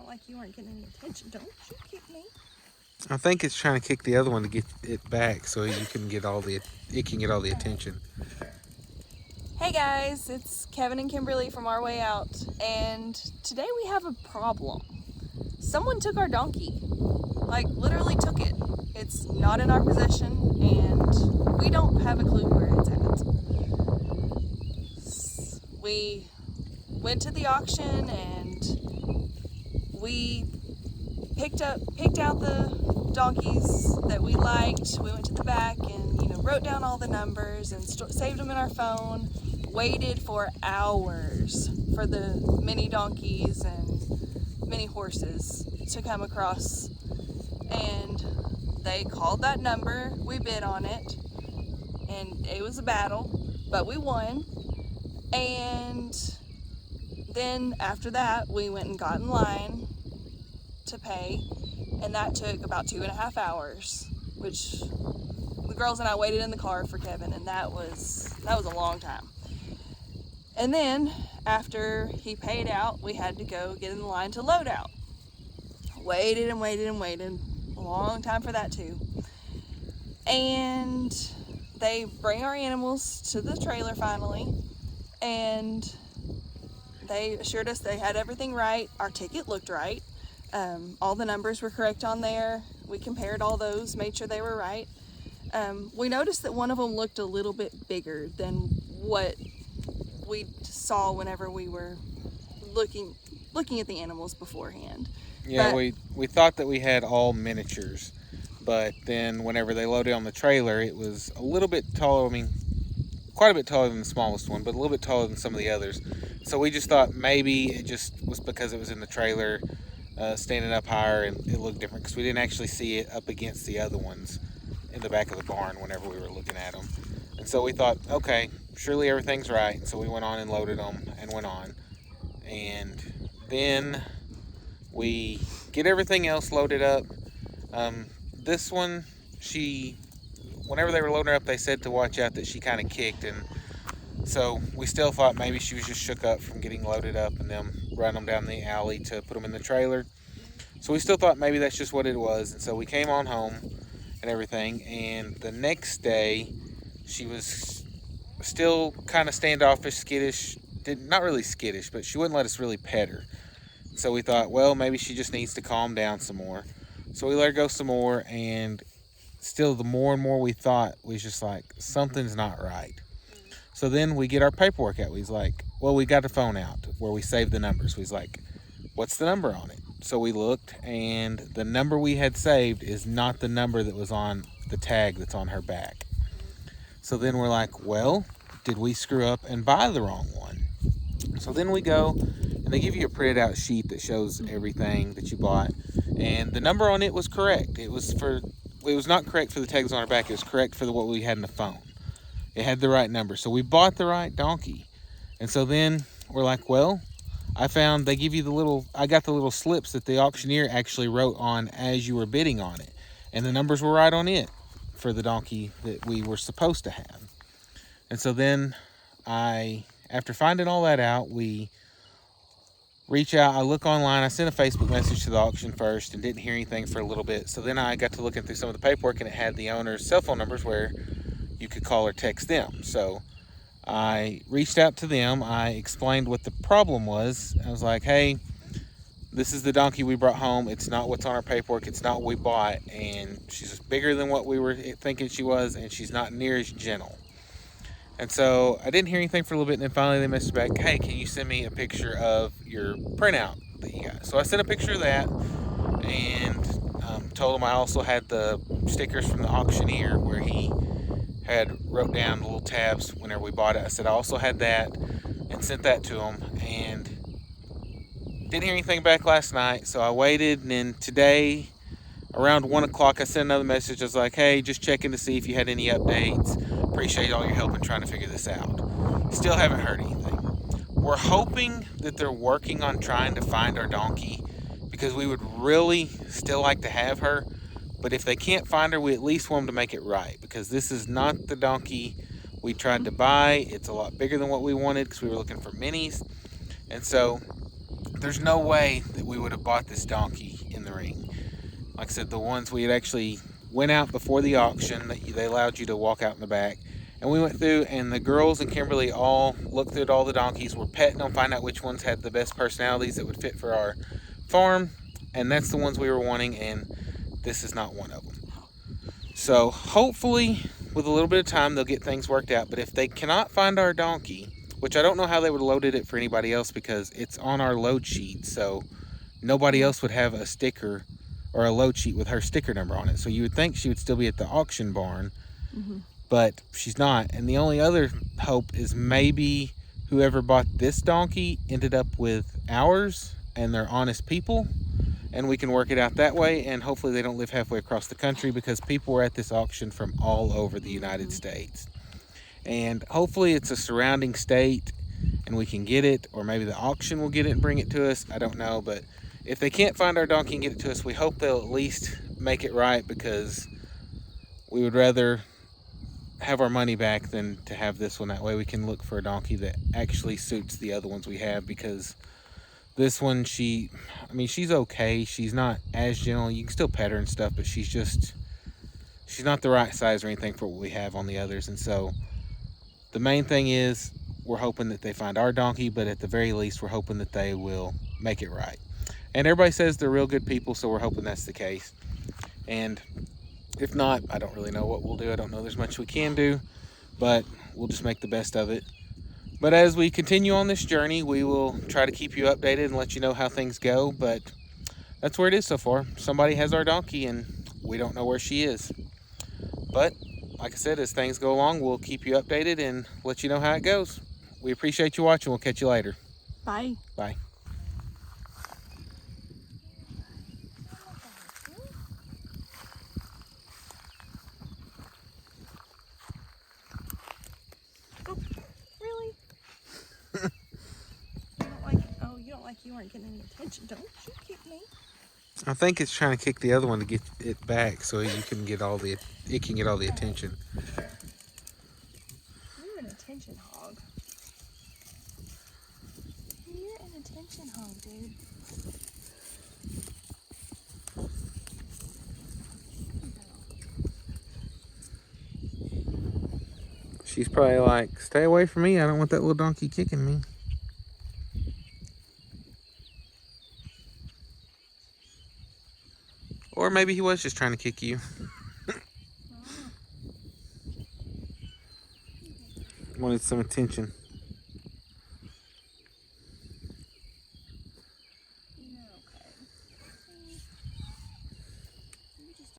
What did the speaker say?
felt like you weren't getting any attention. Don't you kick me. I think it's trying to kick the other one to get it back so you can get all the it can get all the attention. Hey guys, it's Kevin and Kimberly from Our Way Out, and today we have a problem. Someone took our donkey. Like, literally took it. It's not in our possession, and we don't have a clue where it's at. We went to the auction and we picked out the donkeys that we liked. We went to the back and wrote down all the numbers and saved them in our phone. Waited for hours for the mini donkeys and mini horses to come across, and they called that number. We bid on it, and it was a battle, but we won. And then after that, we went and got in line to pay, and that took about 2.5 hours, which the girls and I waited in the car for Kevin, and that was a long time. And then after he paid out, we had to go get in line to load out. Waited and waited and waited, a long time for that too. And they bring our animals to the trailer finally, and they assured us they had everything right. Our ticket looked right. All the numbers were correct on there. We compared all those, made sure they were right. We noticed that one of them looked a little bit bigger than what we saw whenever we were looking at the animals beforehand. Yeah, but we thought that we had all miniatures, but then whenever they loaded on the trailer, it was a little bit taller. I mean, quite a bit taller than the smallest one, but a little bit taller than some of the others. So we just thought maybe it just was because it was in the trailer, standing up higher, and it looked different because we didn't actually see it up against the other ones in the back of the barn whenever we were looking at them. And so we thought, okay, surely everything's right. So we went on and loaded them and went on. And then we get everything else loaded up. This one, whenever they were loading her up, they said to watch out that she kind of kicked. And so we still thought maybe she was just shook up from getting loaded up and them running them down the alley to put them in the trailer. So we still thought maybe that's just what it was. And so we came on home and everything. And the next day, she was still kind of standoffish, skittish. Not really skittish, but she wouldn't let us really pet her. So we thought, well, maybe she just needs to calm down some more. So we let her go some more, and still the more and more we thought, we was just like, something's not right. So then we get our paperwork out. We was like, well, we got the phone out where we saved the numbers. We was like, what's the number on it? So we looked, and the number we had saved is not the number that was on the tag that's on her back. So then we're like, well, did we screw up and buy the wrong one? So then we go, and they give you a printed out sheet that shows everything that you bought, and the number on it was correct. It was not correct for the tags on her back. It was correct for what we had in the phone. It had the right number. So we bought the right donkey. And so then we're like, well, I got the little slips that the auctioneer actually wrote on as you were bidding on it. And the numbers were right on it for the donkey that we were supposed to have. And so then after finding all that out, we reach out. I look online. I sent a Facebook message to the auction first and didn't hear anything for a little bit. So then I got to looking through some of the paperwork, and it had the owner's cell phone numbers where you could call or text them. So I reached out to them. I explained what the problem was. I was like, hey, this is the donkey we brought home. It's not what's on our paperwork. It's not what we bought. And she's bigger than what we were thinking she was, and she's not near as gentle. And so I didn't hear anything for a little bit, and then finally they messaged back, hey, can you send me a picture of your printout that you got? So I sent a picture of that, and told them I also had the stickers from the auctioneer where he had wrote down the little tabs whenever we bought it. I said I also had that, and sent that to him, and didn't hear anything back last night. So I waited, and then today around 1 o'clock I sent another message. I was like, hey, just checking to see if you had any updates. Appreciate all your help in trying to figure this out. Still haven't heard anything. We're hoping that they're working on trying to find our donkey, because we would really still like to have her. But if they can't find her, we at least want them to make it right, because this is not the donkey we tried to buy. It's a lot bigger than what we wanted because we were looking for minis. And so there's no way that we would have bought this donkey in the ring. Like I said, the ones we had actually went out before the auction, that they allowed you to walk out in the back. And we went through, and the girls and Kimberly all looked through all the donkeys, were petting them, find out which ones had the best personalities that would fit for our farm. And that's the ones we were wanting, and this is not one of them. So hopefully, with a little bit of time, they'll get things worked out. But if they cannot find our donkey, which I don't know how they would have loaded it for anybody else, because it's on our load sheet, so nobody else would have a sticker or a load sheet with her sticker number on it. So you would think she would still be at the auction barn, but she's not. And the only other hope is maybe whoever bought this donkey ended up with ours, and they're honest people, and we can work it out that way. And hopefully they don't live halfway across the country, because people were at this auction from all over the United States. And hopefully it's a surrounding state and we can get it, or maybe the auction will get it and bring it to us. I don't know, but if they can't find our donkey and get it to us, we hope they'll at least make it right, because we would rather have our money back than to have this one. That way we can look for a donkey that actually suits the other ones we have, because this one, she's okay. She's not as gentle. You can still pet her and stuff, but she's not the right size or anything for what we have on the others. And so the main thing is we're hoping that they find our donkey, but at the very least we're hoping that they will make it right. And everybody says they're real good people, so we're hoping that's the case. And if not, I don't really know what we'll do. I don't know there's much we can do, but we'll just make the best of it. But as we continue on this journey, we will try to keep you updated and let you know how things go. But that's where it is so far. Somebody has our donkey and we don't know where she is. But like I said, as things go along, we'll keep you updated and let you know how it goes. We appreciate you watching. We'll catch you later. Bye. Bye. Really? You don't like you weren't getting any attention. Don't you kick me. I think it's trying to kick the other one to get it back so it can get all the attention. You're an attention hog. You're an attention hog, dude. She's probably like, stay away from me. I don't want that little donkey kicking me. Or maybe he was just trying to kick you. Wanted some attention.